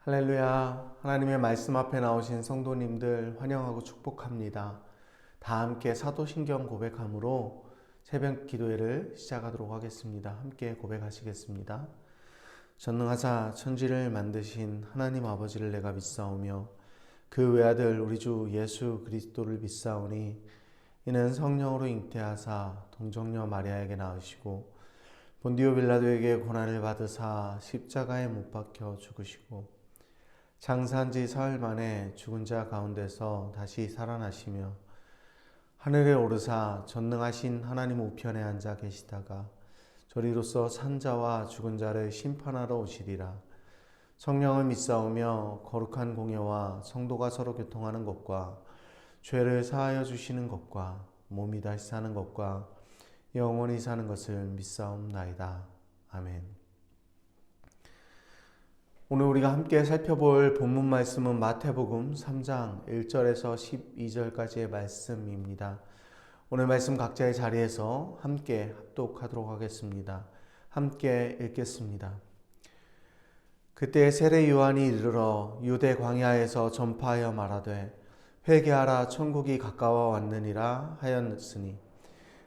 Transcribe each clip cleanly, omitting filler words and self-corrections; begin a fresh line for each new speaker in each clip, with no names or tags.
할렐루야. 하나님의 말씀 앞에 나오신 성도님들 환영하고 축복합니다. 다 함께 사도신경 고백함으로 새벽 기도회를 시작하도록 하겠습니다. 함께 고백하시겠습니다. 전능하사 천지를 만드신 하나님 아버지를 내가 믿사오며 그 외아들 우리 주 예수 그리스도를 믿사오니 이는 성령으로 잉태하사 동정녀 마리아에게 낳으시고 본디오 빌라도에게 고난을 받으사 십자가에 못 박혀 죽으시고 장사한 지 사흘 만에 죽은 자 가운데서 다시 살아나시며 하늘에 오르사 전능하신 하나님 우편에 앉아 계시다가 저리로서 산 자와 죽은 자를 심판하러 오시리라. 성령을 믿사오며 거룩한 공예와 성도가 서로 교통하는 것과 죄를 사하여 주시는 것과 몸이 다시 사는 것과 영원히 사는 것을 믿사옵나이다. 아멘. 오늘 우리가 함께 살펴볼 본문 말씀은 마태복음 3장 1절에서 12절까지의 말씀입니다. 오늘 말씀 각자의 자리에서 함께 합독하도록 하겠습니다. 함께 읽겠습니다. 그때 세례 요한이 이르러 유대 광야에서 전파하여 말하되 회개하라 천국이 가까워 왔느니라 하였으니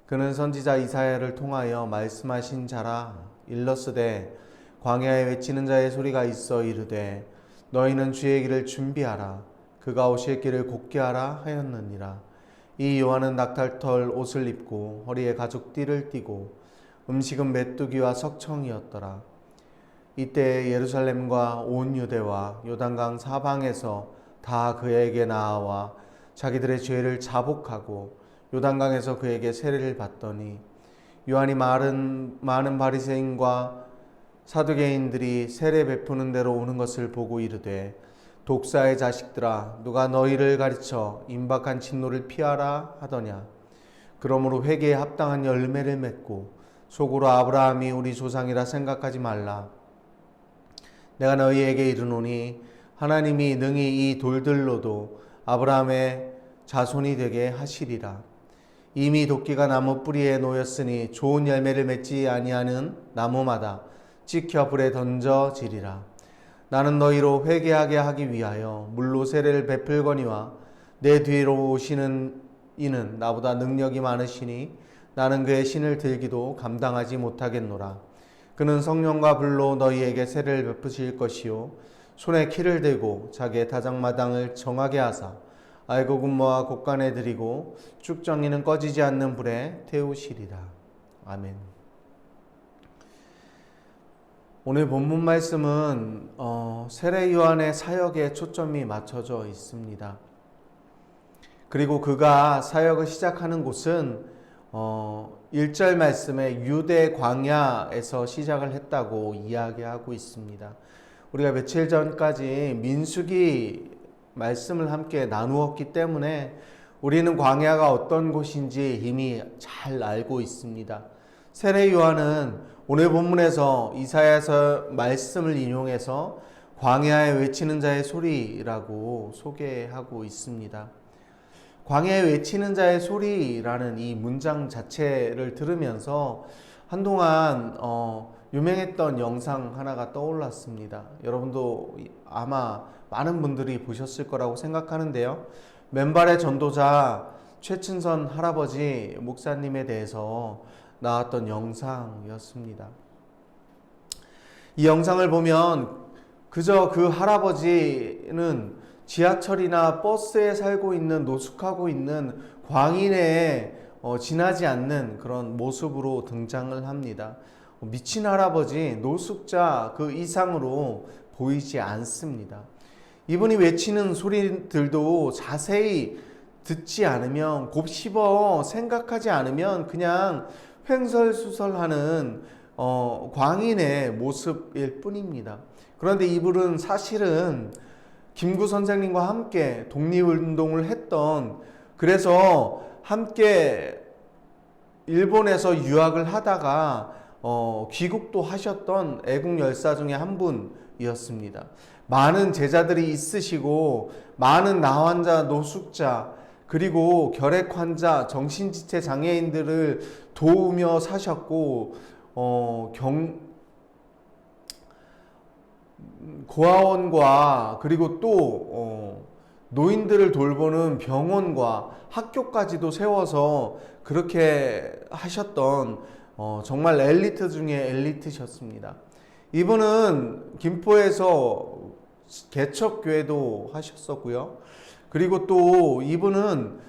그는 선지자 이사야를 통하여 말씀하신 자라. 일렀으되 광야에 외치는 자의 소리가 있어 이르되 너희는 주의 길을 준비하라. 그가 오실 길을 곧게 하라 하였느니라. 이 요한은 낙탈털 옷을 입고 허리에 가죽띠를 띠고 음식은 메뚜기와 석청이었더라. 이때 예루살렘과 온 유대와 요단강 사방에서 다 그에게 나아와 자기들의 죄를 자복하고 요단강에서 그에게 세례를 받더니 요한이 많은 바리새인과 사두개인들이 세례 베푸는 대로 오는 것을 보고 이르되 독사의 자식들아 누가 너희를 가르쳐 임박한 진노를 피하라 하더냐. 그러므로 회개에 합당한 열매를 맺고 속으로 아브라함이 우리 조상이라 생각하지 말라. 내가 너희에게 이르노니 하나님이 능히 이 돌들로도 아브라함의 자손이 되게 하시리라. 이미 도끼가 나무 뿌리에 놓였으니 좋은 열매를 맺지 아니하는 나무마다 찍혀 불에 던져지리라. 나는 너희로 회개하게 하기 위하여 물로 세례를 베풀거니와 내 뒤로 오시는 이는 나보다 능력이 많으시니 나는 그의 신을 들기도 감당하지 못하겠노라. 그는 성령과 불로 너희에게 세례를 베푸실 것이요 손에 키를 들고 자기의 다장마당을 정하게 하사 알곡은모와 곡간에 들이고 쭉정이는 꺼지지 않는 불에 태우시리라. 아멘. 오늘 본문 말씀은 세례 요한의 사역에 초점이 맞춰져 있습니다. 그리고 그가 사역을 시작하는 곳은 1절 말씀에 유대 광야에서 시작을 했다고 이야기하고 있습니다. 우리가 며칠 전까지 민수기 말씀을 함께 나누었기 때문에 우리는 광야가 어떤 곳인지 이미 잘 알고 있습니다. 세례 요한은 오늘 본문에서 이사야서 말씀을 인용해서 광야에 외치는 자의 소리라고 소개하고 있습니다. 광야에 외치는 자의 소리라는 이 문장 자체를 들으면서 한동안 유명했던 영상 하나가 떠올랐습니다. 여러분도 아마 많은 분들이 보셨을 거라고 생각하는데요. 맨발의 전도자 최춘선 할아버지 목사님에 대해서 나왔던 영상이었습니다. 이 영상을 보면 그저 그 할아버지는 지하철이나 버스에 살고 있는 노숙하고 있는 광인에 지나지 않는 그런 모습으로 등장을 합니다. 미친 할아버지, 노숙자 그 이상으로 보이지 않습니다. 이분이 외치는 소리들도 자세히 듣지 않으면, 곱씹어 생각하지 않으면 그냥 횡설수설하는 광인의 모습일 뿐입니다. 그런데 이분은 사실은 김구 선생님과 함께 독립운동을 했던, 그래서 함께 일본에서 유학을 하다가 귀국도 하셨던 애국 열사 중에 한 분이었습니다. 많은 제자들이 있으시고 많은 나환자, 노숙자, 그리고 결핵 환자, 정신지체 장애인들을 도우며 사셨고 고아원과 그리고 또 노인들을 돌보는 병원과 학교까지도 세워서 그렇게 하셨던 정말 엘리트 중에 엘리트셨습니다. 이분은 김포에서 개척교회도 하셨었고요. 그리고 또 이분은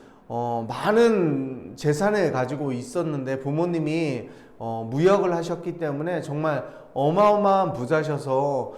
많은 재산을 가지고 있었는데 부모님이 무역을 하셨기 때문에 정말 어마어마한 부자셔서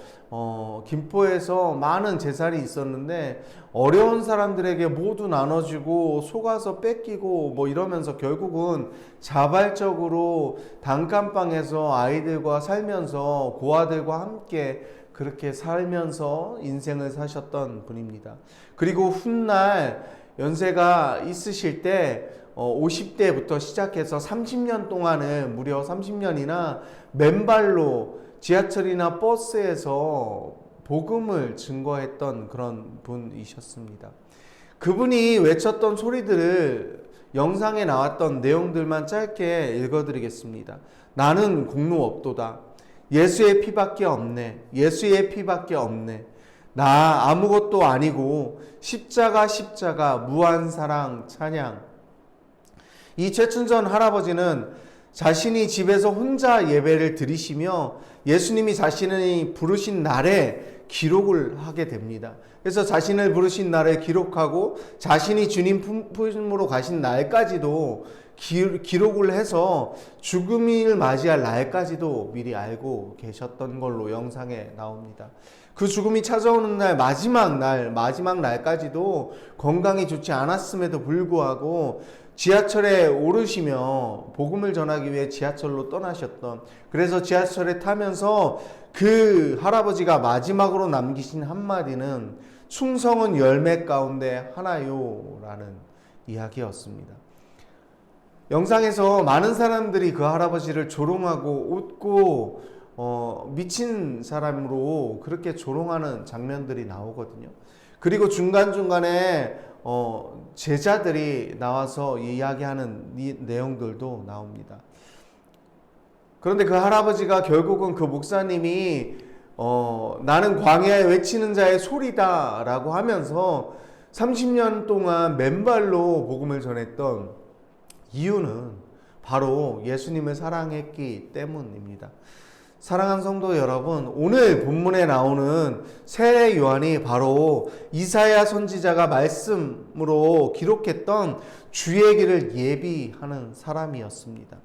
김포에서 많은 재산이 있었는데 어려운 사람들에게 모두 나눠주고 속아서 뺏기고 뭐 이러면서 결국은 자발적으로 단칸방에서 아이들과 살면서 고아들과 함께 그렇게 살면서 인생을 사셨던 분입니다. 그리고 훗날 연세가 있으실 때 50대부터 시작해서 30년 동안은 무려 30년이나 맨발로 지하철이나 버스에서 복음을 증거했던 그런 분이셨습니다. 그분이 외쳤던 소리들을 영상에 나왔던 내용들만 짧게 읽어드리겠습니다. 나는 공로 없도다. 예수의 피밖에 없네. 예수의 피밖에 없네. 나 아무것도 아니고 십자가 무한사랑 찬양. 이 최춘전 할아버지는 자신이 집에서 혼자 예배를 드리시며 예수님이 자신을 부르신 날에 기록을 하게 됩니다. 그래서 자신을 부르신 날에 기록하고 자신이 주님 품으로 가신 날까지도 기록을 해서 죽음을 맞이할 날까지도 미리 알고 계셨던 걸로 영상에 나옵니다. 그 죽음이 찾아오는 날, 마지막 날까지도 건강이 좋지 않았음에도 불구하고 지하철에 오르시며 복음을 전하기 위해 지하철로 떠나셨던, 그래서 지하철에 타면서 그 할아버지가 마지막으로 남기신 한마디는 충성은 열매 가운데 하나요 라는 이야기였습니다. 영상에서 많은 사람들이 그 할아버지를 조롱하고 웃고 미친 사람으로 그렇게 조롱하는 장면들이 나오거든요. 그리고 중간중간에 제자들이 나와서 이야기하는 내용들도 나옵니다. 그런데 그 할아버지가 결국은 그 목사님이 나는 광야에 외치는 자의 소리다 라고 하면서 30년 동안 맨발로 복음을 전했던 이유는 바로 예수님을 사랑했기 때문입니다. 사랑하는 성도 여러분, 오늘 본문에 나오는 새 요한이 바로 이사야 선지자가 말씀으로 기록했던 주의 길을 예비하는 사람이었습니다.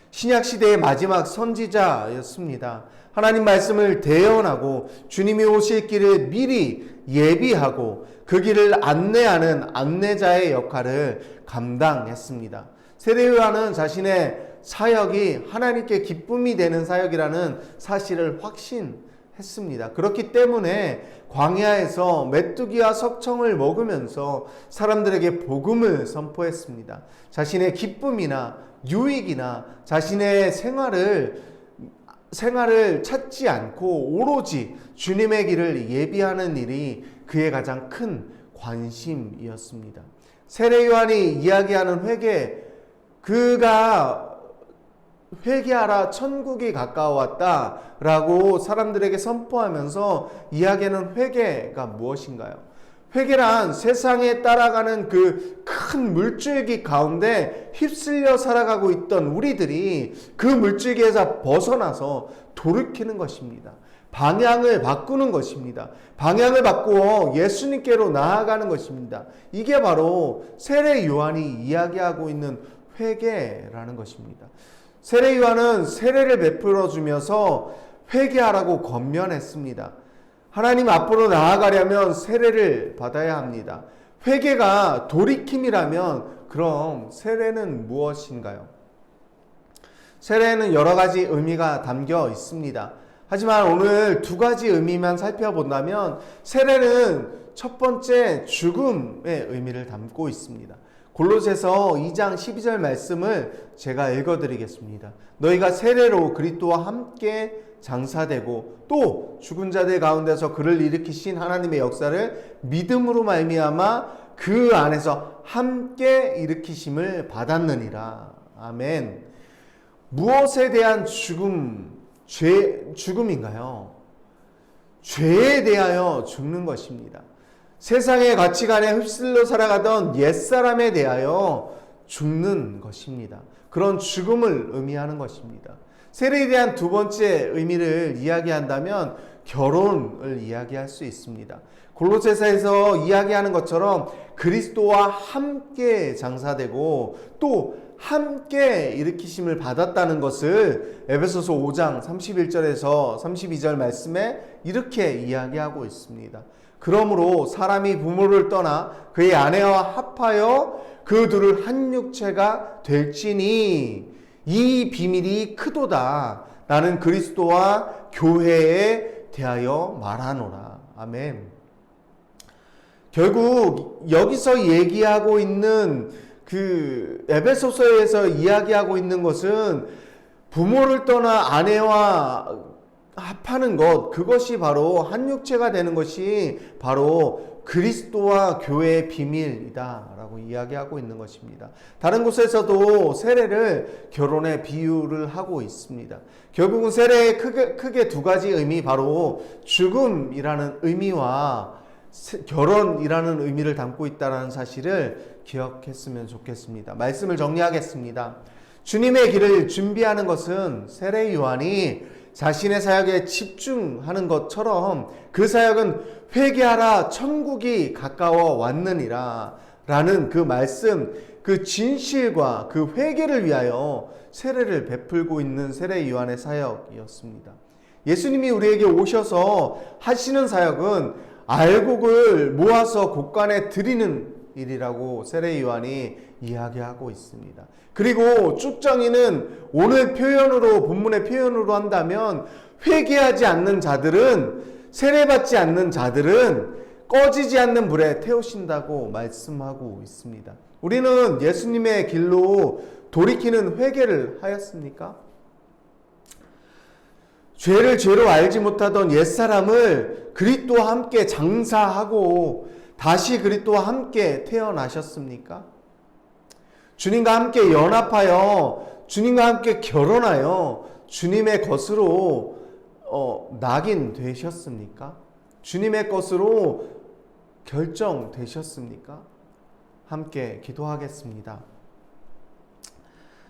신약시대의 마지막 선지자였습니다. 하나님 말씀을 대언하고 주님이 오실 길을 미리 예비하고 그 길을 안내하는 안내자의 역할을 감당했습니다. 세례 요한은 자신의 사역이 하나님께 기쁨이 되는 사역이라는 사실을 확신했습니다. 그렇기 때문에 광야에서 메뚜기와 석청을 먹으면서 사람들에게 복음을 선포했습니다. 자신의 기쁨이나 유익이나 자신의 생활을 찾지 않고 오로지 주님의 길을 예비하는 일이 그의 가장 큰 관심이었습니다. 세례 요한이 이야기하는 회개, 그가 회개하라 천국이 가까웠다 라고 사람들에게 선포하면서 이야기하는 회개가 무엇인가요? 회개란 세상에 따라가는 그 큰 물줄기 가운데 휩쓸려 살아가고 있던 우리들이 그 물줄기에서 벗어나서 돌이키는 것입니다. 방향을 바꾸는 것입니다. 방향을 바꾸어 예수님께로 나아가는 것입니다. 이게 바로 세례 요한이 이야기하고 있는 회개라는 것입니다. 세례 요한은 세례를 베풀어 주면서 회개하라고 권면했습니다. 하나님 앞으로 나아가려면 세례를 받아야 합니다. 회개가 돌이킴이라면 그럼 세례는 무엇인가요? 세례에는 여러 가지 의미가 담겨 있습니다. 하지만 오늘 두 가지 의미만 살펴본다면 세례는 첫 번째 죽음의 의미를 담고 있습니다. 골로새서 2장 12절 말씀을 제가 읽어드리겠습니다. 너희가 세례로 그리스도와 함께 장사되고 또 죽은 자들 가운데서 그를 일으키신 하나님의 역사를 믿음으로 말미암아 그 안에서 함께 일으키심을 받았느니라. 아멘. 무엇에 대한 죽음인가요? 죄에 대하여 죽는 것입니다. 세상의 가치관에 휩쓸려 살아가던 옛사람에 대하여 죽는 것입니다. 그런 죽음을 의미하는 것입니다. 세례에 대한 두 번째 의미를 이야기한다면 결혼을 이야기할 수 있습니다. 골로새서에서 이야기하는 것처럼 그리스도와 함께 장사되고 또 함께 일으키심을 받았다는 것을 에베소서 5장 31절에서 32절 말씀에 이렇게 이야기하고 있습니다. 그러므로 사람이 부모를 떠나 그의 아내와 합하여 그 둘을 한 육체가 될지니 이 비밀이 크도다. 나는 그리스도와 교회에 대하여 말하노라. 아멘. 결국 여기서 얘기하고 있는 그 에베소서에서 이야기하고 있는 것은 부모를 떠나 아내와 합하는 것, 그것이 바로 한 육체가 되는 것이 바로 그리스도와 교회의 비밀이다 라고 이야기하고 있는 것입니다. 다른 곳에서도 세례를 결혼에 비유를 하고 있습니다. 결국은 세례의 크게 두 가지 의미, 바로 죽음이라는 의미와 결혼이라는 의미를 담고 있다는 사실을 기억했으면 좋겠습니다. 말씀을 정리하겠습니다. 주님의 길을 준비하는 것은 세례 요한이 자신의 사역에 집중하는 것처럼 그 사역은 회개하라 천국이 가까워 왔느니라 라는 그 말씀, 그 진실과 그 회개를 위하여 세례를 베풀고 있는 세례 요한의 사역이었습니다. 예수님이 우리에게 오셔서 하시는 사역은 알곡을 모아서 곳간에 드리는 일이라고 세례 요한이 이야기하고 있습니다. 그리고 쭉정이는 오늘 표현으로, 본문의 표현으로 한다면 회개하지 않는 자들은, 세례받지 않는 자들은 꺼지지 않는 불에 태우신다고 말씀하고 있습니다. 우리는 예수님의 길로 돌이키는 회개를 하였습니까? 죄를 죄로 알지 못하던 옛사람을 그리스도와 함께 장사하고 다시 그리스도와 함께 태어나셨습니까? 주님과 함께 연합하여 주님과 함께 결혼하여 주님의 것으로 낙인되셨습니까? 주님의 것으로 결정되셨습니까? 함께 기도하겠습니다.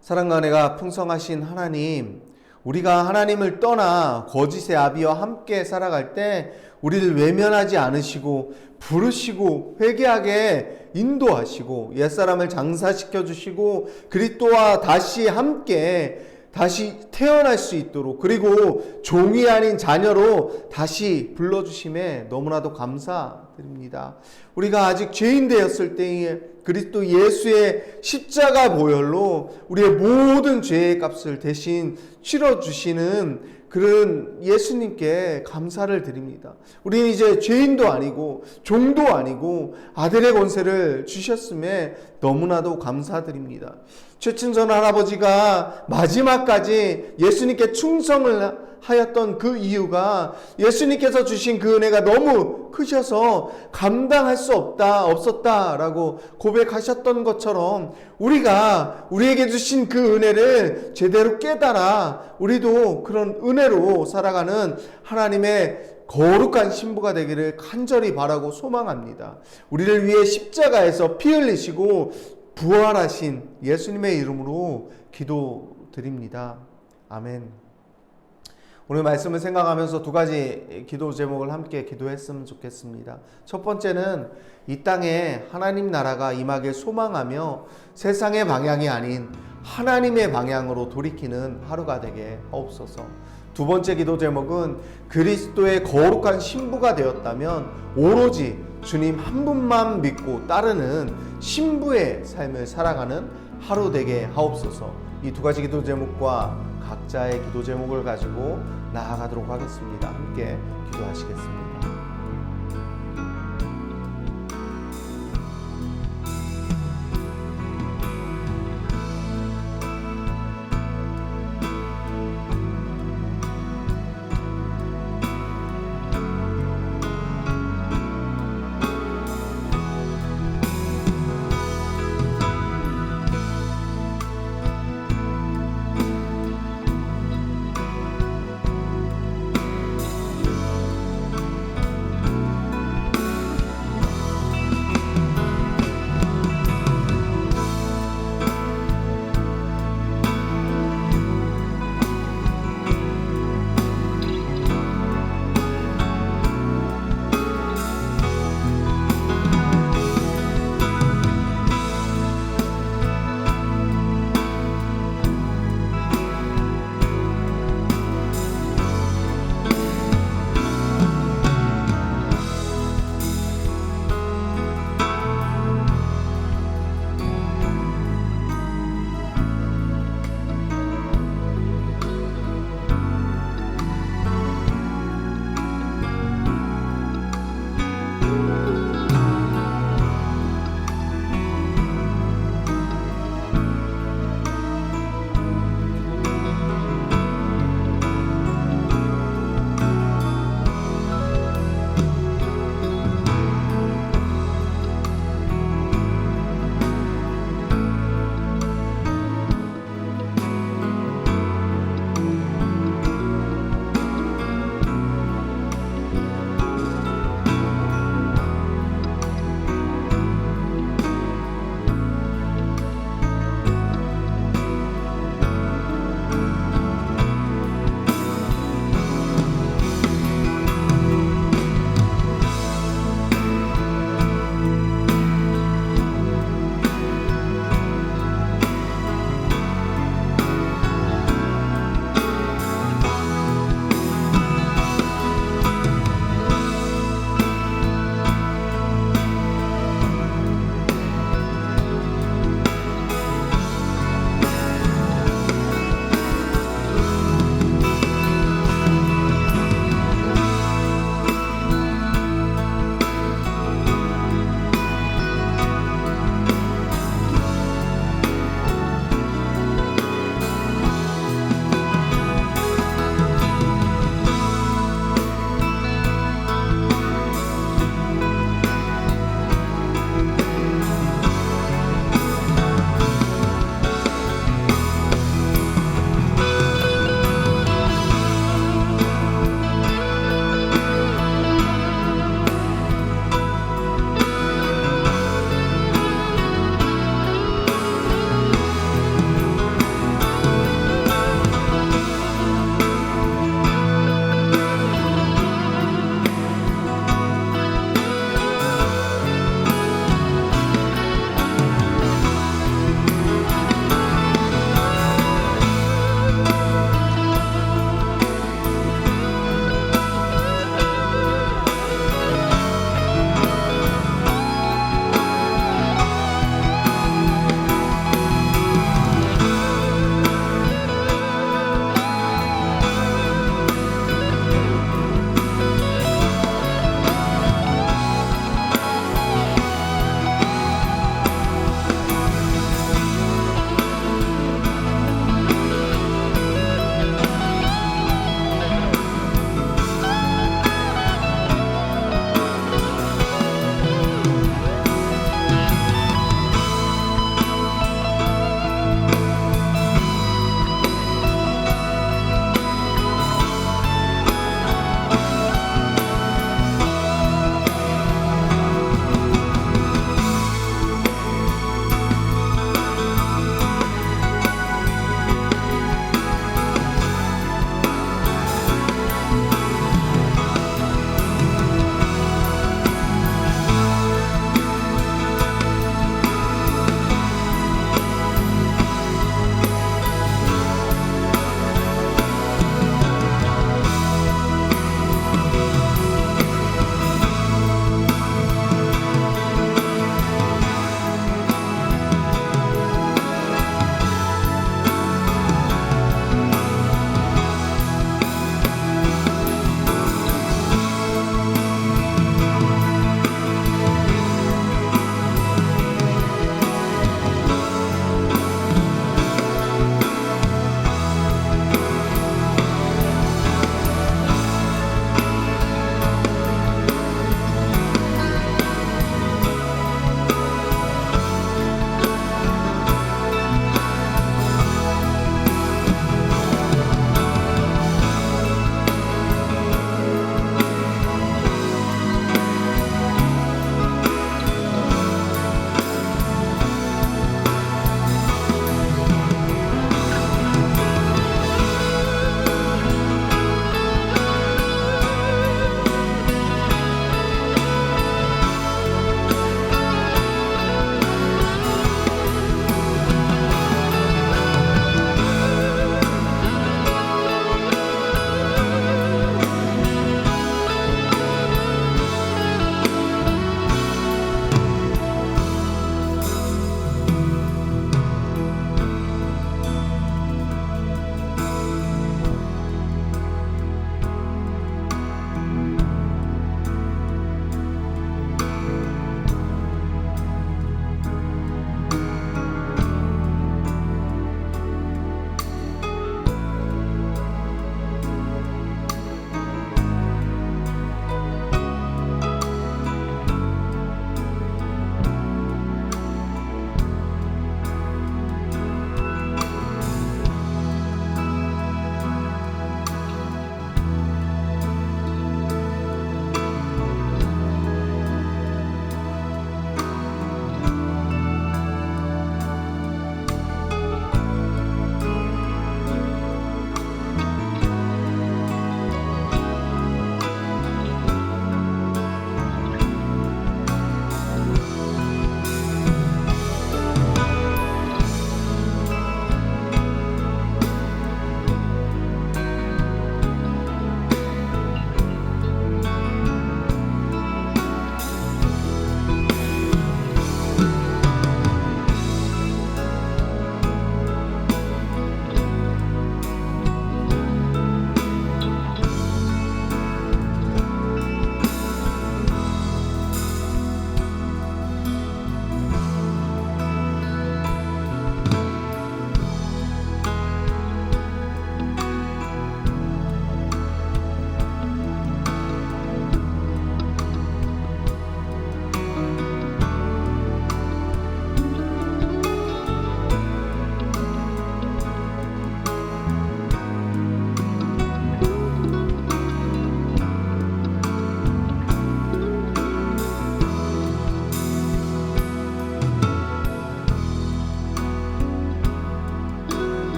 사랑과 은혜가 풍성하신 하나님, 우리가 하나님을 떠나 거짓의 아비와 함께 살아갈 때 우리를 외면하지 않으시고 부르시고 회개하게 인도하시고 옛사람을 장사시켜 주시고 그리스도와 다시 함께 다시 태어날 수 있도록, 그리고 종이 아닌 자녀로 다시 불러주심에 너무나도 감사드립니다. 우리가 아직 죄인 되었을 때에 그리스도 예수의 십자가 보혈로 우리의 모든 죄의 값을 대신 치러주시는 그런 예수님께 감사를 드립니다. 우리는 이제 죄인도 아니고 종도 아니고 아들의 권세를 주셨음에 너무나도 감사드립니다. 최춘선 할아버지가 마지막까지 예수님께 충성을 하였던 그 이유가 예수님께서 주신 그 은혜가 너무 크셔서 감당할 수 없었다라고 고백하셨던 것처럼 우리가 우리에게 주신 그 은혜를 제대로 깨달아 우리도 그런 은혜로 살아가는 하나님의 거룩한 신부가 되기를 간절히 바라고 소망합니다. 우리를 위해 십자가에서 피 흘리시고 부활하신 예수님의 이름으로 기도드립니다. 아멘. 오늘 말씀을 생각하면서 두 가지 기도 제목을 함께 기도했으면 좋겠습니다. 첫 번째는 이 땅에 하나님 나라가 임하길 소망하며 세상의 방향이 아닌 하나님의 방향으로 돌이키는 하루가 되게 하옵소서. 두 번째 기도 제목은 그리스도의 거룩한 신부가 되었다면 오로지 주님 한 분만 믿고 따르는 신부의 삶을 살아가는 하루 되게 하옵소서. 이 두 가지 기도 제목과 각자의 기도 제목을 가지고 나아가도록 하겠습니다. 함께 기도하시겠습니다.